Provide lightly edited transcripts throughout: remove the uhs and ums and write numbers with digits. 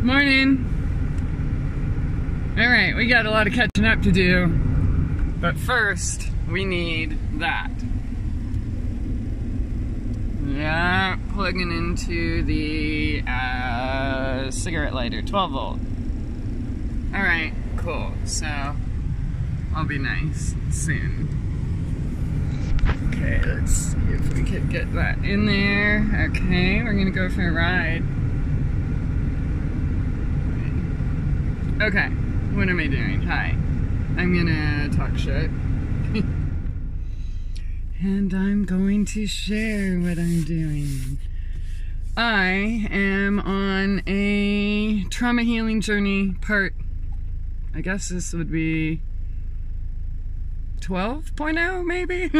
Morning. Alright, we got a lot of catching up to do, but first we need that. Yeah, plugging into the cigarette lighter, 12 volt. Alright, cool. So, I'll be nice soon. Okay, let's see if we can get that in there. Okay, we're gonna go for a ride. Okay, what am I doing? Hi. I'm gonna talk shit. And I'm going to share what I'm doing. I am on a trauma healing journey part, I guess this would be 12.0 maybe?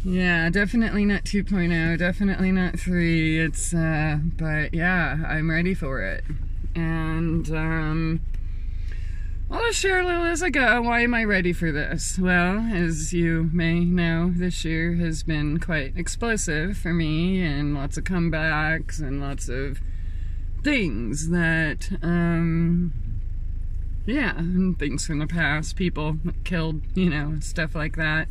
Yeah, definitely not 2.0, definitely not 3. It's, but yeah, I'm ready for it. And, I'll just share a little as I go. Why am I ready for this? Well, as you may know, this year has been quite explosive for me, and lots of comebacks and lots of things that, yeah, and things from the past, people killed, you know, stuff like that.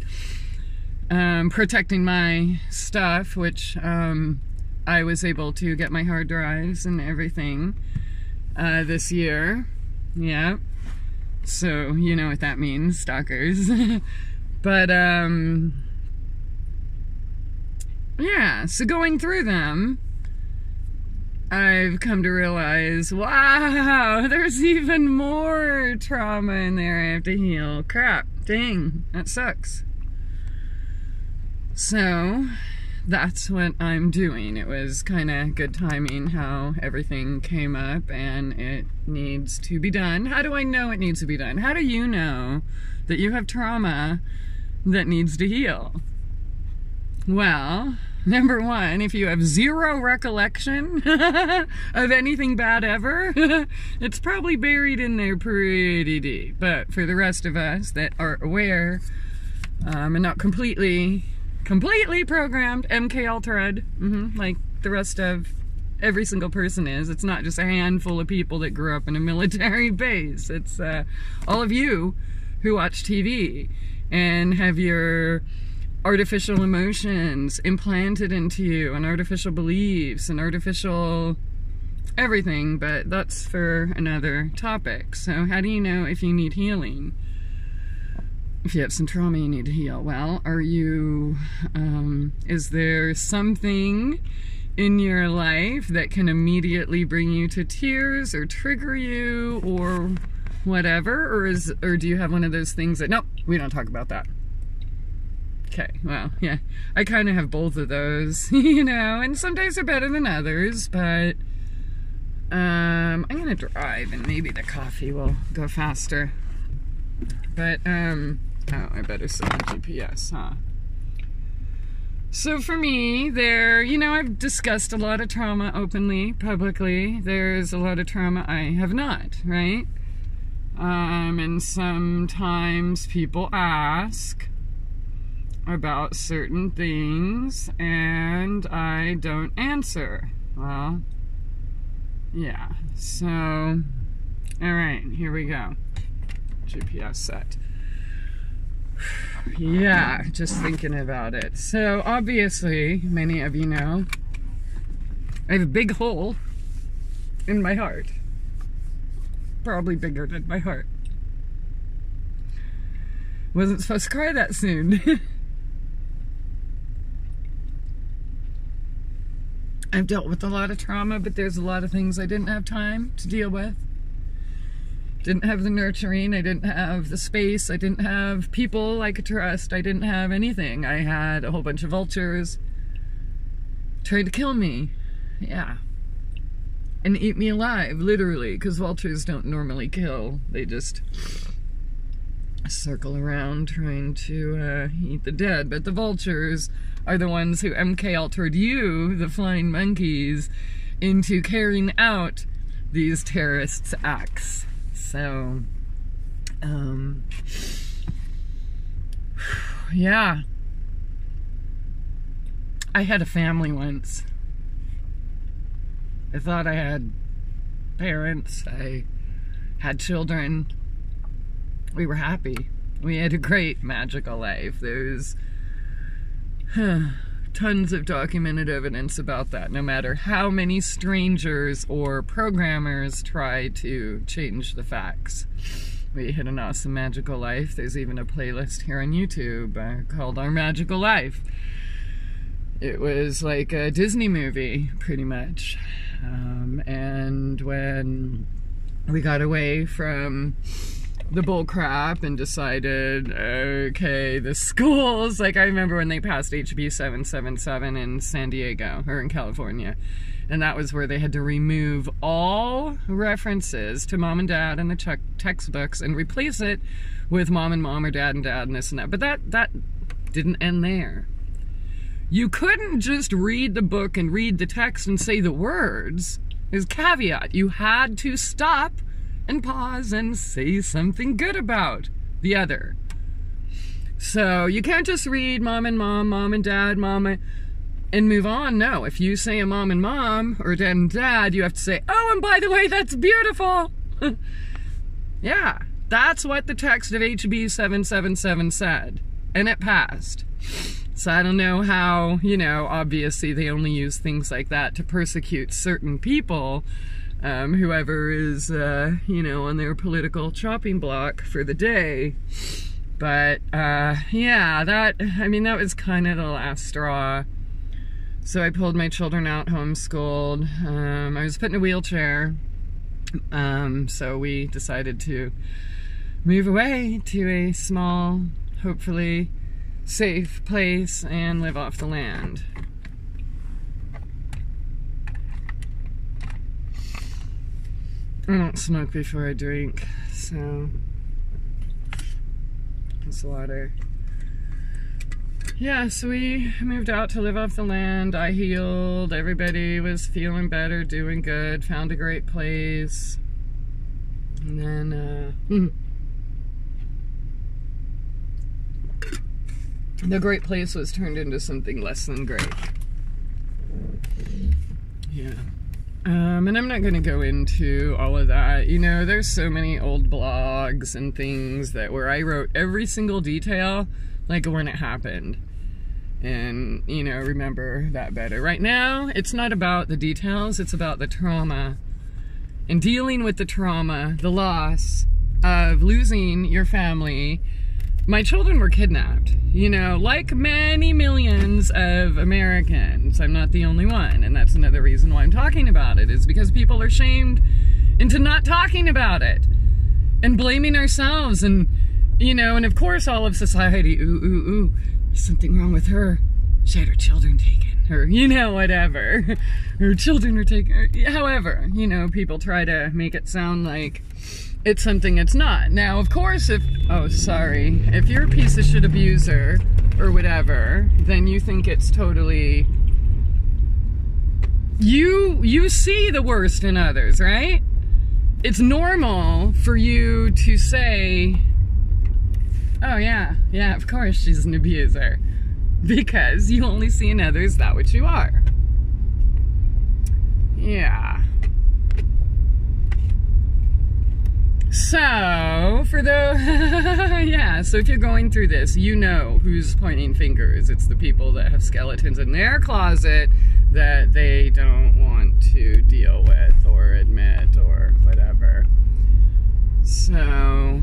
Protecting my stuff, which I was able to get my hard drives and everything this year. Yeah. So, you know what that means, stalkers. But, yeah, so going through them, I've come to realize, wow, there's even more trauma in there I have to heal. Crap, dang, that sucks. So, that's what I'm doing. It was kind of good timing how everything came up, and it needs to be done. How do I know it needs to be done? How do you know that you have trauma that needs to heal? Well, number one, if you have zero recollection of anything bad ever, it's probably buried in there pretty deep. But for the rest of us that are aware and not completely programmed, MK Ultra'd, like the rest of every single person is. It's not just a handful of people that grew up in a military base. It's all of you who watch TV and have your artificial emotions implanted into you, and artificial beliefs and artificial everything, but that's for another topic. So how do you know if you need healing? If you have some trauma you need to heal, well, are you, is there something in your life that can immediately bring you to tears or trigger you or whatever? Or do you have one of those things that, nope, we don't talk about that? Okay, well, yeah, I kind of have both of those, you know, and some days are better than others, but, I'm gonna drive and maybe the coffee will go faster. But, oh, I better set my GPS, huh? So for me, you know, I've discussed a lot of trauma openly, publicly. There's a lot of trauma I have not, right? And sometimes people ask about certain things, and I don't answer. Well, yeah, so, alright, here we go. GPS set. Yeah, just thinking about it. So obviously, many of you know, I have a big hole in my heart. Probably bigger than my heart. Wasn't supposed to cry that soon. I've dealt with a lot of trauma, but there's a lot of things I didn't have time to deal with. Didn't have the nurturing, I didn't have the space, I didn't have people I could trust, I didn't have anything. I had a whole bunch of vultures trying to kill me, yeah. And eat me alive, literally, because vultures don't normally kill. They just circle around trying to eat the dead. But the vultures are the ones who MK Ultra'd you, the flying monkeys, into carrying out these terrorists' acts. So, yeah. I had a family once I thought I had parents. I had children. We were happy. We had a great magical life. There's tons of documented evidence about that, no matter how many strangers or programmers try to change the facts. We had an awesome magical life. There's even a playlist here on YouTube called Our Magical Life. It was like a Disney movie, pretty much. And when we got away from the bull crap and decided, okay, the schools, like I remember when they passed HB 777 in San Diego, or in California, and that was where they had to remove all references to mom and dad in the textbooks and replace it with mom and mom or dad and dad and this and that. But that didn't end there. You couldn't just read the book and read the text and say the words. There's a caveat. You had to stop and pause and say something good about the other. So you can't just read mom and mom, mom and dad, mama, and move on. No, if you say a mom and mom or dad and dad, you have to say, oh, and by the way, that's beautiful. Yeah, that's what the text of HB 777 said, and it passed. So I don't know how, you know, obviously they only use things like that to persecute certain people, whoever is, you know, on their political chopping block for the day. But, yeah, that was kind of the last straw. So I pulled my children out, homeschooled. I was put in a wheelchair. So we decided to move away to a small, hopefully safe place and live off the land. I don't smoke before I drink, so it's water. Yeah, so we moved out to live off the land. I healed. Everybody was feeling better, doing good, found a great place. And then, the great place was turned into something less than great. Yeah. And I'm not going to go into all of that. You know, there's so many old blogs and things where I wrote every single detail, like when it happened. And, you know, remember that better. Right now, it's not about the details, it's about the trauma. And dealing with the trauma, the loss of losing your family. My children were kidnapped, you know, like many millions of Americans. I'm not the only one, and that's another reason why I'm talking about it, is because people are shamed into not talking about it and blaming ourselves, and, you know, and of course all of society, ooh, there's something wrong with her. She had her children taken, or, you know, whatever. Her children were taken, however, you know, people try to make it sound like it's something it's not. Now, of course, if you're a piece of shit abuser or whatever, then you think it's totally, you see the worst in others, right? It's normal for you to say, oh yeah, of course she's an abuser, because you only see in others that which you are. Yeah. So, so if you're going through this, you know who's pointing fingers. It's the people that have skeletons in their closet that they don't want to deal with or admit or whatever. So,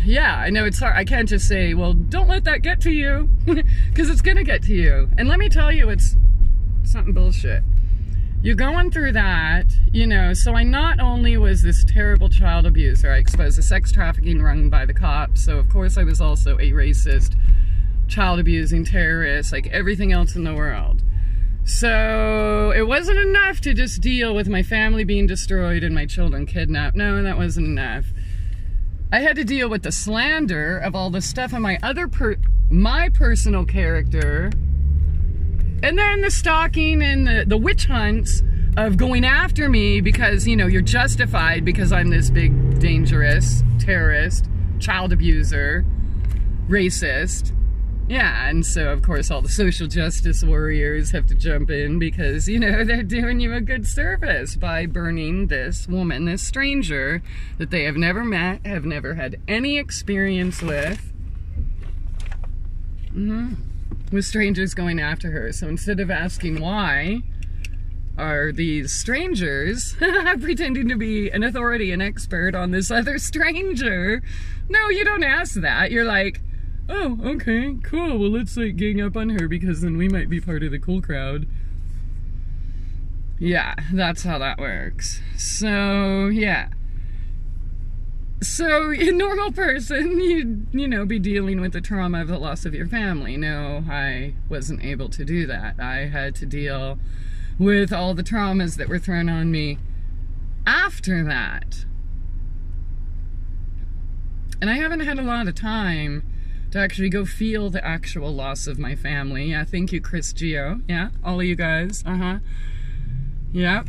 yeah, I know it's hard. I can't just say, well, don't let that get to you, because it's gonna get to you. And let me tell you, it's something bullshit. You're going through that, you know, so I not only was this terrible child abuser, I exposed the sex trafficking rung by the cops, so of course I was also a racist, child abusing terrorist, like everything else in the world. So it wasn't enough to just deal with my family being destroyed and my children kidnapped. No, that wasn't enough. I had to deal with the slander of all the stuff on my personal character. And then the stalking and the witch hunts of going after me because, you know, you're justified because I'm this big, dangerous terrorist, child abuser, racist, Yeah, and so of course all the social justice warriors have to jump in because, you know, they're doing you a good service by burning this woman, this stranger that they have never met, have never had any experience with. With strangers going after her. So instead of asking why are these strangers pretending to be an authority, an expert on this other stranger, no, you don't ask that. You're like, oh, okay, cool, well, let's like gang up on her because then we might be part of the cool crowd. Yeah, that's how that works. So, yeah. So, a normal person, you know, be dealing with the trauma of the loss of your family. No, I wasn't able to do that. I had to deal with all the traumas that were thrown on me after that. And I haven't had a lot of time to actually go feel the actual loss of my family. Yeah, thank you, Christie. Yeah, all of you guys. Yep.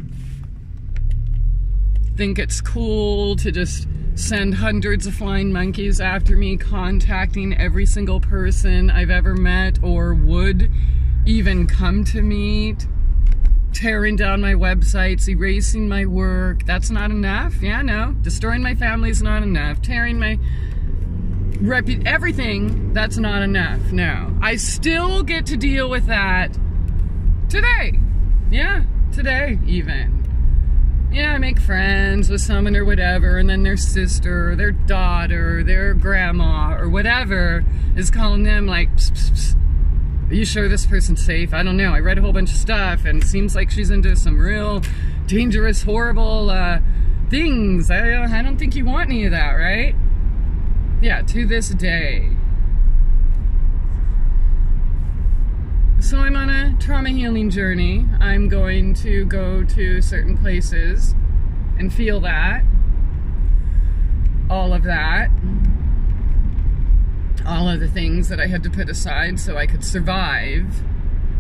Think it's cool to just send hundreds of flying monkeys after me, contacting every single person I've ever met or would even come to meet, tearing down my websites, erasing my work. That's not enough. Yeah, no. Destroying my family's not enough. Tearing my everything, that's not enough. No. I still get to deal with that today. Yeah, today even. Yeah, I make friends with someone or whatever, and then their sister, or their daughter, or their grandma, or whatever is calling them like, psst, psst, psst. Are you sure this person's safe? I don't know. I read a whole bunch of stuff, and it seems like she's into some real dangerous, horrible things. I don't think you want any of that, right? Yeah, to this day. So I'm on a trauma healing journey. I'm going to go to certain places and feel that. All of that. All of the things that I had to put aside so I could survive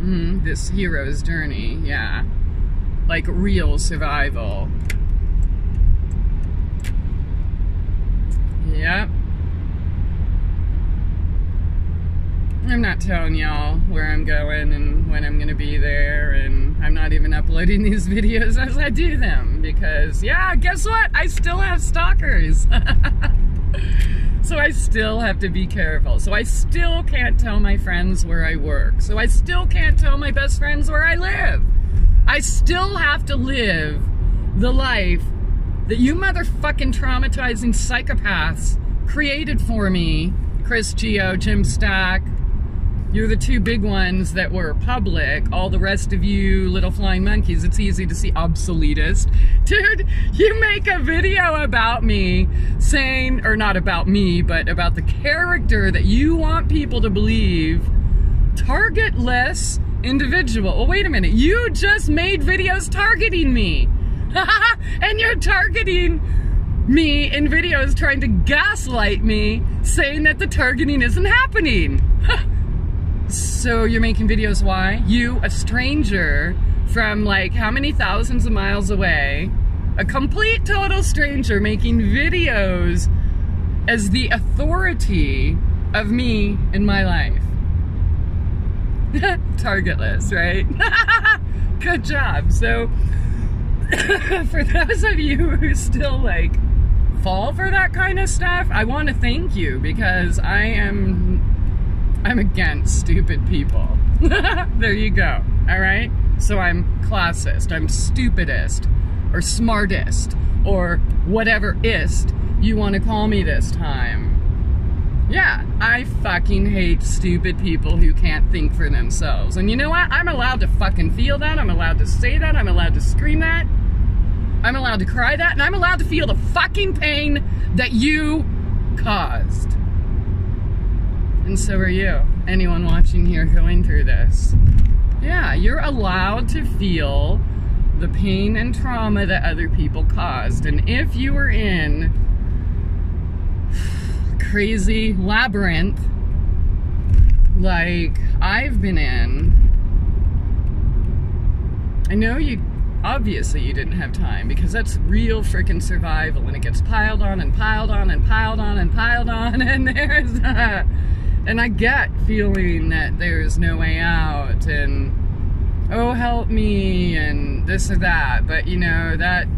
this hero's journey. Yeah. Like real survival. Yep. I'm not telling y'all where I'm going and when I'm going to be there, and I'm not even uploading these videos as I do them because, yeah, guess what? I still have stalkers. So I still have to be careful. So I still can't tell my friends where I work. So I still can't tell my best friends where I live. I still have to live the life that you motherfucking traumatizing psychopaths created for me. Christie, Jim Stack. You're the two big ones that were public. All the rest of you little flying monkeys, it's easy to see obsoletist. Dude, you make a video about me saying, or not about me, but about the character that you want people to believe, targetless individual. Well, wait a minute. You just made videos targeting me. And you're targeting me in videos trying to gaslight me, saying that the targeting isn't happening. So you're making videos why? You, a stranger from like how many thousands of miles away, a complete total stranger making videos as the authority of me in my life. Targetless, right? Good job. So for those of you who still like fall for that kind of stuff, I want to thank you because I'm against stupid people. There you go. All right? So I'm classist, I'm stupidest, or smartest, or whatever-ist you want to call me this time. Yeah, I fucking hate stupid people who can't think for themselves. And you know what? I'm allowed to fucking feel that. I'm allowed to say that. I'm allowed to scream that. I'm allowed to cry that. And I'm allowed to feel the fucking pain that you caused. And so are you. Anyone watching here going through this. Yeah, you're allowed to feel the pain and trauma that other people caused. And if you were in crazy labyrinth like I've been in, I know you, obviously you didn't have time because that's real freaking survival and it gets piled on and piled on and piled on and piled on and And I get feeling that there's no way out and, oh, help me, and this or that. But you know, that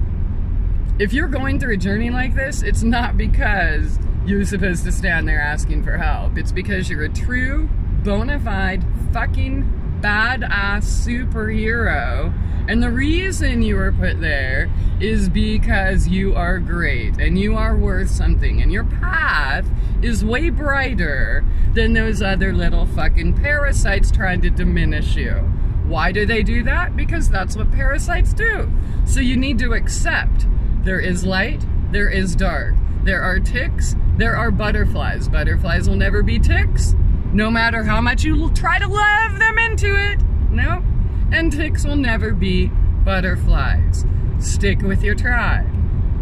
if you're going through a journey like this, it's not because you're supposed to stand there asking for help. It's because you're a true, bona fide, fucking badass superhero. And the reason you were put there is because you are great and you are worth something, and your path is way brighter than those other little fucking parasites trying to diminish you. Why do they do that? Because that's what parasites do. So you need to accept there is light, there is dark. There are ticks, there are butterflies. Butterflies will never be ticks, no matter how much you try to love them into it. Nope. And ticks will never be butterflies. Stick with your tribe.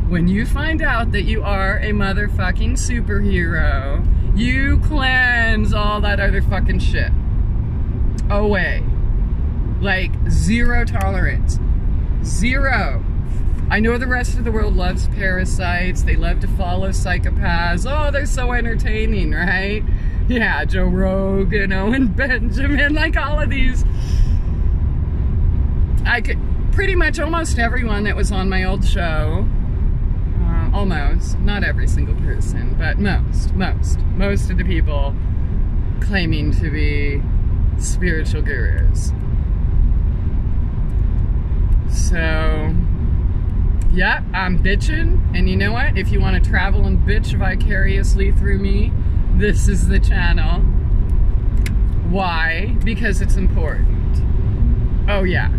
When you find out that you are a motherfucking superhero, you cleanse all that other fucking shit away. Like, zero tolerance. Zero. I know the rest of the world loves parasites. They love to follow psychopaths. Oh, they're so entertaining, right? Yeah, Joe Rogan, Owen Benjamin, like all of these. I could, pretty much almost everyone that was on my old show, almost, not every single person, but most of the people claiming to be spiritual gurus. So, yeah, I'm bitching, and you know what? If you want to travel and bitch vicariously through me, this is the channel. Why? Because it's important. Oh yeah,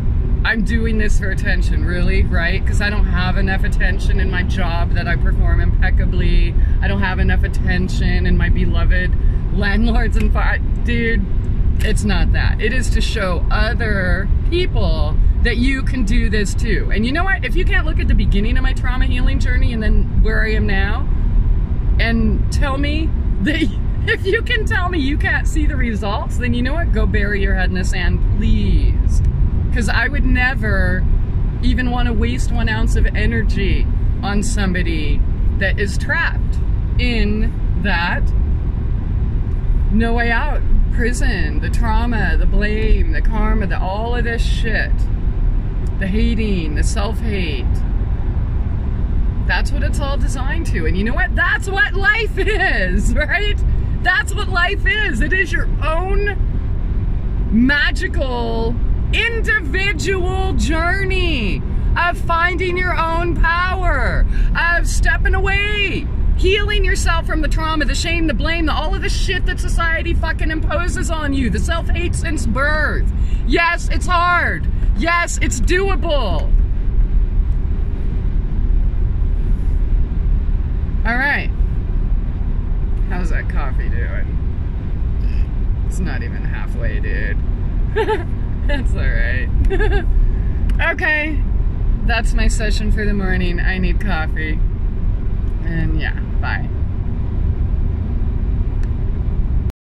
I'm doing this for attention, really, right? Because I don't have enough attention in my job that I perform impeccably. I don't have enough attention in my beloved landlords and dude, it's not that. It is to show other people that you can do this too. And you know what? If you can't look at the beginning of my trauma healing journey and then where I am now, and tell me that, if you can tell me you can't see the results, then you know what? Go bury your head in the sand, please. Because I would never even want to waste 1 ounce of energy on somebody that is trapped in that no way out prison, the trauma, the blame, the karma, all of this shit. The hating, the self-hate. That's what it's all designed to. And you know what? That's what life is, right? That's what life is. It is your own magical, individual journey of finding your own power, of stepping away, healing yourself from the trauma, the shame, the blame, all of the shit that society fucking imposes on you, the self-hate since birth. Yes, it's hard. Yes, it's doable. All right. How's that coffee doing? It's not even halfway, dude. That's all right. Okay. That's my session for the morning. I need coffee. And yeah, bye.